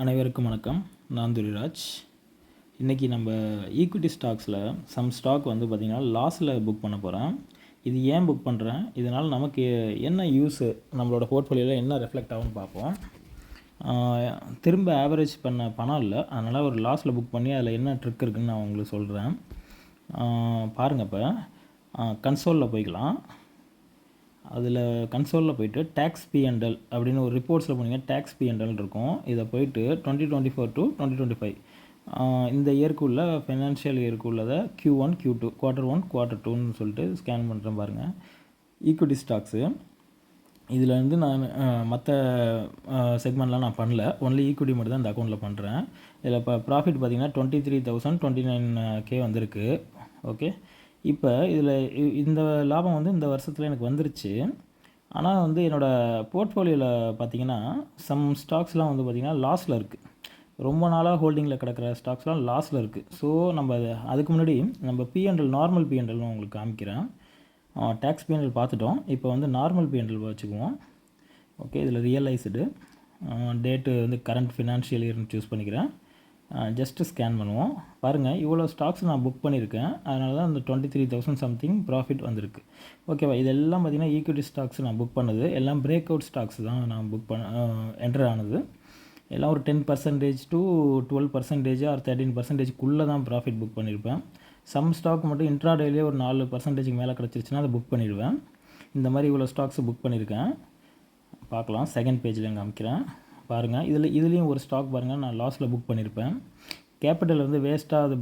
அனைவருக்கும் வணக்கம். நான் துரிராஜ். இன்றைக்கி நம்ம ஈக்விட்டி ஸ்டாக்ஸில் சம் ஸ்டாக் வந்து பார்த்திங்கன்னா லாஸில் புக் பண்ண போகிறேன். இது ஏன் புக் பண்ணுறேன், இதனால் நமக்கு என்ன யூஸு, நம்மளோட போர்ட்ஃபோலியோவில் என்ன ரெஃப்ளெக்ட் ஆகும்னு பார்ப்போம். திரும்ப ஆவரேஜ் பண்ண பணம் இல்லை, அதனால் ஒரு லாஸில் புக் பண்ணி அதில் என்ன ட்ரிக் இருக்குதுன்னு நான் உங்களுக்கு சொல்கிறேன். பாருங்கள். இப்போ கன்சோலில் போய்க்கலாம். அதில் கன்சோலில் போய்ட்டு டேக்ஸ் P&L அப்படின்னு ஒரு ரிப்போர்ட்ஸில் போனீங்க, டேக்ஸ் P&L இருக்கும். இதை போய்ட்டு 2024 to 2025 இந்த இயர்க்குள்ள ஃபைனான்ஷியல் இயர்க்குள்ளதை Q1 Q2 Q1 Q2ன்னு சொல்லிட்டு ஸ்கேன் பண்ணுறேன் பாருங்கள். ஈக்விட்டி ஸ்டாக்ஸு இதில் வந்து நான் மற்ற செக்மெண்ட்லாம் நான் பண்ணல, ஒன்லி ஈக்விட்டி மட்டும் தான் இந்த அக்கௌண்ட்டில் பண்ணுறேன். இதில் இப்போ ப்ராஃபிட் பார்த்திங்கன்னா 23,029K வந்திருக்கு. ஓகே, இப்போ இதில் இந்த லாபம் வந்து இந்த வருஷத்தில் எனக்கு வந்துருச்சு. ஆனால் வந்து என்னோடய போர்ட்ஃபோலியோவில் பார்த்திங்கன்னா சம் ஸ்டாக்ஸ்லாம் வந்து பார்த்திங்கன்னா லாஸில் இருக்குது. ரொம்ப நாளாக ஹோல்டிங்கில் கிடக்கிற ஸ்டாக்ஸ்லாம் லாஸில் இருக்குது. ஸோ நம்ம அதுக்கு முன்னாடி நம்ம P&L நார்மல் P&Lனு உங்களுக்கு காமிக்கிறேன். டேக்ஸ் P&L பார்த்துட்டோம். இப்போ வந்து நார்மல் P&L வச்சுக்குவோம். ஓகே, இதில் ரியலைஸ்டு டேட்டு வந்து கரண்ட் ஃபினான்ஷியல் இயர்னு சூஸ் பண்ணிக்கிறேன். ஜஸ்ட்டு ஸ்கேன் பண்ணுவோம். பாருங்கள், இவ்வளோ ஸ்டாக்ஸ் நான் புக் பண்ணியிருக்கேன். அதனால தான் அந்த 23,000 சம்திங் ப்ராஃபிட் வந்திருக்கு. ஓகேவா, இதெல்லாம் பார்த்திங்கன்னா ஈக்விட்டி ஸ்டாக்ஸ் நான் புக் பண்ணது எல்லாம் பிரேக் அவுட் ஸ்டாக்ஸ் தான் நான் புக் என்டர் ஆனது. எல்லாம் ஒரு 10% to 12% ஆர் 13%க்குள்ளே தான் ப்ராஃபிட் புக் பண்ணியிருப்பேன். சம் ஸ்டாக் மட்டும் இன்ட்ராடேலேயே ஒரு 4% மேலே கிடச்சிருச்சுன்னா அதை புக் பண்ணிடுவேன். இந்த மாதிரி இவ்வளோ ஸ்டாக்ஸ் புக் பண்ணியிருக்கேன். பார்க்கலாம், செகண்ட் பேஜில் காமிக்கிறேன் பாருங்கள். இதுலேயும் ஒரு ஸ்டாக் பாருங்கள், நான் லாஸில் புக் பண்ணியிருப்பேன். கேபிட்டல் வந்து வேஸ்ட்டாக அது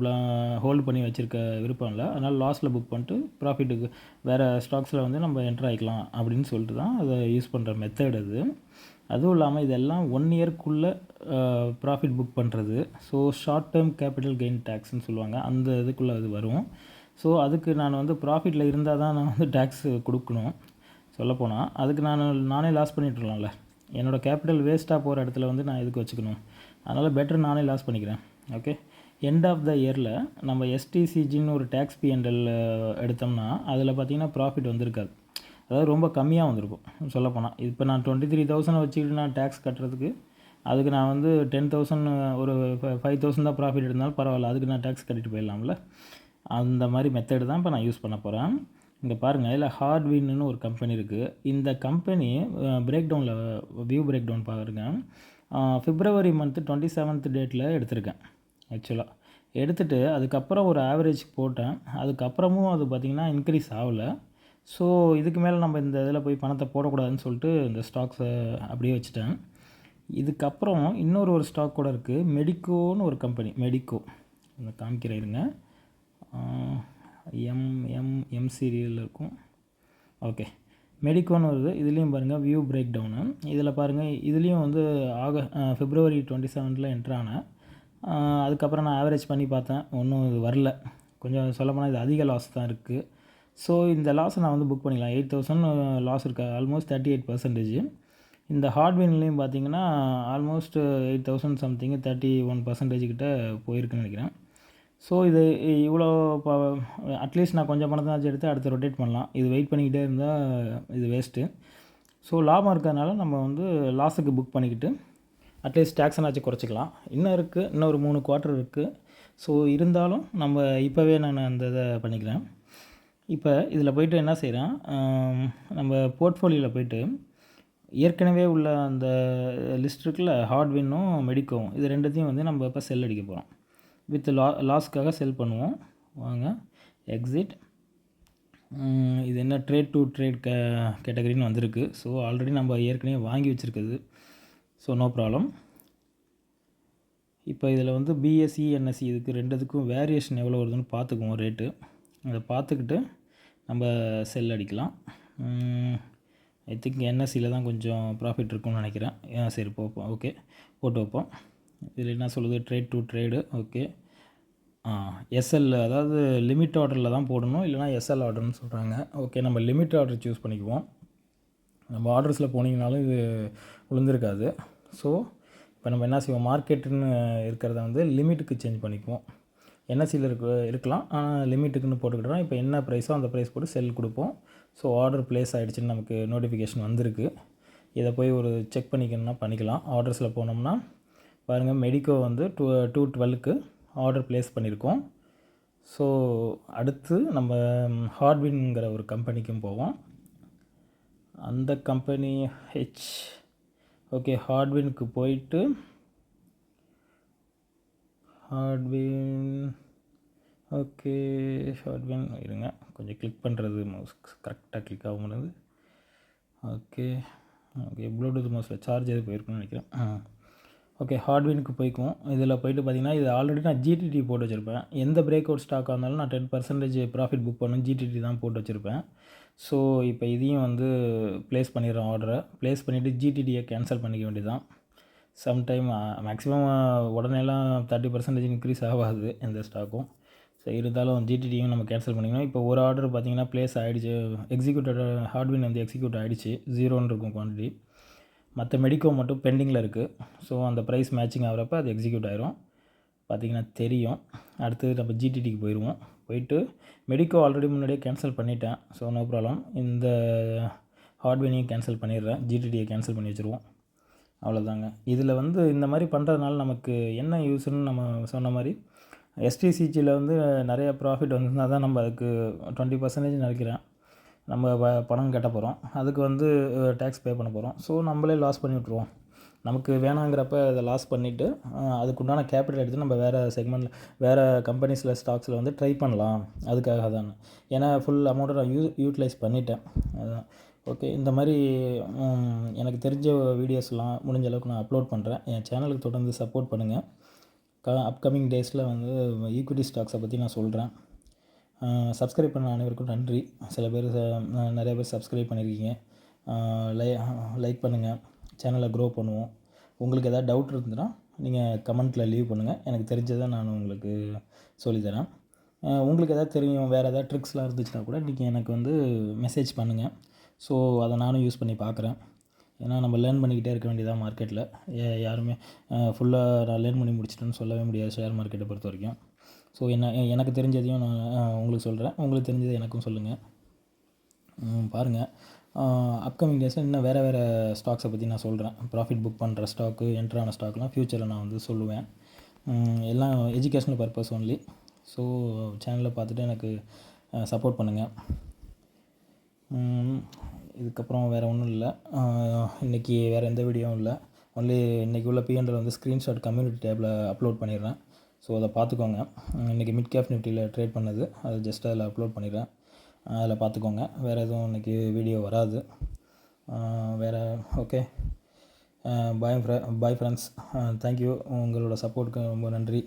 ஹோல்டு பண்ணி வச்சுருக்க விருப்பம் இல்லை, அதனால் லாஸில் புக் பண்ணிட்டு ப்ராஃபிட்டுக்கு வேறு ஸ்டாக்ஸில் வந்து நம்ம என்டர் ஆகிக்கலாம் அப்படின்னு சொல்லிட்டு தான் அதை யூஸ் பண்ணுற மெத்தட் அது. அதுவும் இல்லாமல் இதெல்லாம் 1 இயர்க்குள்ளே ப்ராஃபிட் புக் பண்ணுறது. So short term capital gain டேக்ஸ்ன்னு சொல்லுவாங்க, அந்த இதுக்குள்ளே அது வரும். ஸோ அதுக்கு நான் வந்து ப்ராஃபிட்டில் இருந்தால் தான் நான் வந்து டேக்ஸ் கொடுக்கணும். சொல்லப்போனால் அதுக்கு நானே லாஸ் பண்ணிட்டுருலாம்ல. என்னோடய கேபிட்டல் வேஸ்ட்டாக போகிற இடத்துல வந்து நான் எதுக்கு வச்சுக்கணும், அதனால் பெட்டர் நானே லாஸ் பண்ணிக்கிறேன். ஓகே, எண்ட் ஆஃப் த இயரில் நம்ம STCGன்னு ஒரு டேக்ஸ் P&L எடுத்தோம்னா அதில் பார்த்திங்கன்னா ப்ராஃபிட் வந்திருக்காது, அதாவது ரொம்ப கம்மியாக வந்திருக்கும் சொல்லப்போனால். இப்போ நான் 23,000 வச்சுக்கிட்டு நான் டேக்ஸ் கட்டுறதுக்கு, அதுக்கு நான் வந்து 10,000 ஒரு 5,000 தான் ப்ராஃபிட் இருந்தாலும் பரவாயில்ல, அதுக்கு நான் டேக்ஸ் கட்டிட்டு போயிடலாம்ல. அந்த மாதிரி மெத்தடு தான் இப்போ நான் யூஸ் பண்ண போகிறேன். இங்கே பாருங்கள், இதில் ஹார்ட்வின்னு ஒரு கம்பெனி இருக்குது. இந்த கம்பெனி பிரேக் டவுனில் வியூ பிரேக் டவுன் பாருங்கள். February month 27th டேட்டில் எடுத்திருக்கேன். ஆக்சுவலாக எடுத்துகிட்டு அதுக்கப்புறம் ஒரு ஆவரேஜ் போட்டேன். அதுக்கப்புறமும் அது பார்த்திங்கன்னா இன்க்ரீஸ் ஆகலை. ஸோ இதுக்கு மேலே நம்ம இந்த இதில் போய் பணத்தை போடக்கூடாதுன்னு சொல்லிட்டு இந்த ஸ்டாக்ஸை அப்படியே வச்சுட்டேன். இதுக்கப்புறம் இன்னொரு ஸ்டாக் கூட இருக்குது, மெடிக்கோன்னு ஒரு கம்பெனி. மெடிக்கோ இந்த காமிக்கிறேன் இருங்க, எம் சீரியலில் இருக்கும். ஓகே, மெடிக்கோன்னு வருது. இதுலேயும் பாருங்கள் வியூ பிரேக் டவுனு. இதில் பாருங்கள், இதுலேயும் வந்து February 27th என்ட்ரு ஆனேன். அதுக்கப்புறம் நான் ஆவரேஜ் பண்ணி பார்த்தேன், ஒன்றும் இது வரல. கொஞ்சம் சொல்லப்போனால் இது அதிக லாஸ் தான் இருக்குது. ஸோ இந்த லாஸை நான் வந்து புக் பண்ணிக்கலாம். 8,000 லாஸ் இருக்குது, ஆல்மோஸ்ட் 38%. இந்த ஹார்ட்வேர்லேயும் பார்த்தீங்கன்னா ஆல்மோஸ்ட் 8,000 சம்திங் 31% கிட்ட போயிருக்குன்னு நினைக்கிறேன். ஸோ இது இவ்வளோ அட்லீஸ்ட் நான் கொஞ்சம் பணத்தை எடுத்து அடுத்து ரொட்டேட் பண்ணலாம். இது வெயிட் பண்ணிக்கிட்டே இருந்தால் இது வேஸ்ட்டு. ஸோ லாபம் இருக்கிறதுனால நம்ம வந்து லாஸுக்கு புக் பண்ணிக்கிட்டு அட்லீஸ்ட் டேக்ஸனாச்சும் குறைச்சிக்கலாம். இன்னும் இருக்குது, இன்னும் ஒரு 3 குவார்ட்டர் இருக்குது. ஸோ இருந்தாலும் நம்ம இப்போவே நான் அந்த இதை பண்ணிக்கிறேன். இப்போ இதில் போய்ட்டு என்ன செய்கிறேன், நம்ம போர்ட்ஃபோலியோவில் போய்ட்டு ஏற்கனவே உள்ள அந்த லிஸ்ட் இருக்குல்ல, ஹார்ட்வின்னும் மெடிக்கோவும், இது ரெண்டுத்தையும் வந்து நம்ம இப்போ செல் அடிக்க போகிறோம். வித் லாஸ்க்காக செல் பண்ணுவோம். வாங்க, எக்ஸிட். இது என்ன ட்ரேட் டு ட்ரேட் கேட்டகரின்னு வந்திருக்கு. ஸோ ஆல்ரெடி நம்ம ஏற்கனவே வாங்கி வச்சுருக்குது. So no problem. இப்போ இதில் வந்து BSE NSE இதுக்கு ரெண்டுத்துக்கும் வேரியேஷன் எவ்வளோ வருதுன்னு பார்த்துக்குவோம் ரேட்டு. அதை பார்த்துக்கிட்டு நம்ம செல் அடிக்கலாம். ஐ திங்க் NSEயில் தான் கொஞ்சம் ப்ராஃபிட் இருக்குன்னு நினைக்கிறேன். சரி போப்போம். ஓகே, போட்டு வைப்போம். இதில் என்ன சொல்லுது, trade to trade. Okay, SL அதாவது லிமிட் ஆர்டரில் தான் போடணும், இல்லைனா SL ஆர்டர்னு சொல்கிறாங்க. ஓகே, நம்ம லிமிட் ஆர்டர் சூஸ் பண்ணிக்குவோம். நம்ம ஆர்டர்ஸில் போனீங்கனாலும் இது விழுந்திருக்காது. ஸோ இப்போ நம்ம என்ன செய்வோம், மார்க்கெட்டுன்னு இருக்கிறத வந்து லிமிட்டுக்கு சேஞ்ச் பண்ணிக்குவோம். NSEயில் இருக்கலாம், ஆனால் லிமிட்டுக்குன்னு போட்டுக்கிட்டோம். இப்போ என்ன ப்ரைஸோ அந்த ப்ரைஸ் போட்டு செல் கொடுப்போம். ஸோ ஆர்டர் ப்ளேஸ் ஆகிடுச்சின்னு நமக்கு நோட்டிஃபிகேஷன் வந்திருக்கு. இதை போய் ஒரு செக் பண்ணிக்கணும்னா பண்ணிக்கலாம். ஆர்டர்ஸில் போனோம்னா பாருங்கள் மெடிக்கோ வந்து 212க்கு ஆர்டர் ப்ளேஸ் பண்ணியிருக்கோம். ஸோ அடுத்து நம்ம ஹார்ட்வின்ங்கிற ஒரு கம்பெனிக்கும் போவோம். அந்த கம்பெனி ஓகே ஹார்ட்வினுக்கு போயிட்டு ஓகே ஹார்ட்வின் இருங்க, கொஞ்சம் கிளிக் பண்ணுறது மவுஸ் கரெக்டாக கிளிக் ஆக முடியாது. ஓகே ப்ளூடூத் மவுஸில் சார்ஜ் எது போயிருக்குன்னு நினைக்கிறேன். ஓகே ஹார்ட்வினுக்கு போய்க்கும். இதில் போய்ட்டு பார்த்திங்கன்னா இது ஆல்ரெடி நான் ஜிடிடி போட்டு வச்சுருப்பேன். எந்த பிரேக் அவுட் ஸ்டாக்காக இருந்தாலும் நான் 10% ப்ராஃபிட் புக் பண்ணணும், ஜிடிடி தான் போட்டு வச்சுருப்பேன். ஸோ இப்போ இதையும் வந்து ப்ளேஸ் பண்ணிடுறேன். ஆர்டரை ப்ளேஸ் பண்ணிவிட்டு ஜிடிடியை கேன்சல் பண்ணிக்க வேண்டியதான். சம்டைம் மேக்ஸிமம் உடனேலாம் 30% இன்க்ரீஸ் ஆகாது எந்த ஸ்டாக்கும். ஸோ இருந்தாலும் ஜிடிடியும் நம்ம கேன்சல் பண்ணிக்கணும். இப்போ ஒரு ஆர்டர் பார்த்திங்கன்னா ப்ளேஸ் ஆகிடுச்சு, எக்ஸிக்யூட்டட் ஹார்ட்வின் வந்து எக்ஸிக்யூட் ஆகிடுச்சு, 0ன்னு இருக்கும் குவான்டிட்டி. மற்ற மெடிக்கோ மட்டும் பெண்டிங்கில் இருக்குது. ஸோ அந்த ப்ரைஸ் மேட்சிங் ஆகிறப்ப அது எக்ஸிக்யூட் ஆகிரும், பார்த்திங்கன்னா தெரியும். அடுத்து நம்ம ஜிடிடிக்கு போயிடுவோம். போயிட்டு மெடிக்கோ ஆல்ரெடி முன்னாடியே கேன்சல் பண்ணிட்டேன். ஸோ நோ ப்ராப்ளம், இந்த ஹார்ட்வேரையும் கேன்சல் பண்ணிடுறேன், ஜிடிடியை கேன்சல் பண்ணி வச்சுருவோம். அவ்வளோதாங்க. இதில் வந்து இந்த மாதிரி பண்ணுறதுனால நமக்கு என்ன யூஸ்ன்னு நம்ம சொன்ன மாதிரி எஸ்டிசிஜியில் வந்து நிறைய ப்ராஃபிட் வந்திருந்தால் தான் நம்ம அதுக்கு 20% நினைக்கிறேன் நம்ம பணம் கட்ட போகிறோம். அதுக்கு வந்து டேக்ஸ் பே பண்ண போகிறோம். ஸோ நம்மளே லாஸ் பண்ணி விட்ருவோம். நமக்கு வேணாங்கிறப்ப அதை லாஸ் பண்ணிவிட்டு அதுக்குண்டான கேபிட்டல் எடுத்து நம்ம வேறு செக்மெண்ட்டில் வேறு கம்பெனிஸில் ஸ்டாக்ஸில் வந்து ட்ரை பண்ணலாம். அதுக்காக தான், ஏன்னா ஃபுல் அமௌண்ட்டை நான் யூட்டிலைஸ் பண்ணிட்டேன். அதுதான். ஓகே, இந்த மாதிரி எனக்கு தெரிஞ்ச வீடியோஸ்லாம் முடிஞ்ச அளவுக்கு நான் அப்லோட் பண்ணுறேன். என் சேனலுக்கு தொடர்ந்து சப்போர்ட் பண்ணுங்கள். அப்கமிங் டேஸில் வந்து ஈக்விட்டி ஸ்டாக்ஸை பற்றி நான் சொல்கிறேன். சப்ஸ்கிரைப் பண்ண அனைவருக்கும் நன்றி. சில பேர் நிறைய பேர் சப்ஸ்கிரைப் பண்ணியிருக்கீங்க. லைக் பண்ணுங்கள், சேனலை க்ரோ பண்ணுவோம். உங்களுக்கு எதாவது டவுட் இருந்ததுன்னா நீங்கள் கமெண்ட்டில் லீவ் பண்ணுங்கள். எனக்கு தெரிஞ்சதை நான் உங்களுக்கு சொல்லித்தரேன். உங்களுக்கு எதாவது தெரியும், வேறு எதாவது ட்ரிக்ஸ்லாம் இருந்துச்சுன்னா கூட நீங்கள் எனக்கு வந்து மெசேஜ் பண்ணுங்கள். ஸோ அதை நானும் யூஸ் பண்ணி பார்க்குறேன். ஏன்னா நம்ம லேர்ன் பண்ணிக்கிட்டே இருக்க வேண்டியதாக மார்க்கெட்டில். யாருமே ஃபுல்லாக நான் லேர்ன் பண்ணி முடிச்சிட்டேன்னு சொல்லவே முடியாது ஷேர் மார்க்கெட்டை பொறுத்த வரைக்கும். ஸோ எனக்கு தெரிஞ்சதையும் நான் உங்களுக்கு சொல்கிறேன், உங்களுக்கு தெரிஞ்சதை எனக்கும் சொல்லுங்கள். பாருங்கள், அப்கமிங் டேஸில் இன்னும் வேறு ஸ்டாக்ஸை பற்றி நான் சொல்கிறேன். ப்ராஃபிட் புக் பண்ணுற ஸ்டாக்கு, என்ட்ரான ஸ்டாக்லாம் ஃப்யூச்சரில் நான் வந்து சொல்லுவேன். எல்லாம் எஜுகேஷ்னல் பர்பஸ் ஒன்லி. ஸோ சேனலில் பார்த்துட்டு எனக்கு சப்போர்ட் பண்ணுங்கள். இதுக்கப்புறம் வேறு ஒன்றும் இல்லை. இன்றைக்கி வேறு எந்த வீடியோவும் இல்லை. ஒன்லி இன்றைக்கி உள்ள பிஎன்எல் வந்து ஸ்க்ரீன்ஷாட் கம்யூனிட்டி டேப்பில் அப்லோட் பண்ணிடுறேன். ஸோ அதை பார்த்துக்கோங்க. இன்றைக்கி மிட் கேப் நிஃப்டியில் ட்ரேட் பண்ணது, அது ஜஸ்ட் அதில் அப்லோட் பண்ணிடுறேன். அதில் பார்த்துக்கோங்க. வேறு எதுவும் இன்றைக்கி வீடியோ வராது. வேறு ஓகே, பாய் ஃப்ரெண்ட்ஸ். தேங்க்யூ, உங்களோட சப்போர்ட்டுக்கு ரொம்ப நன்றி.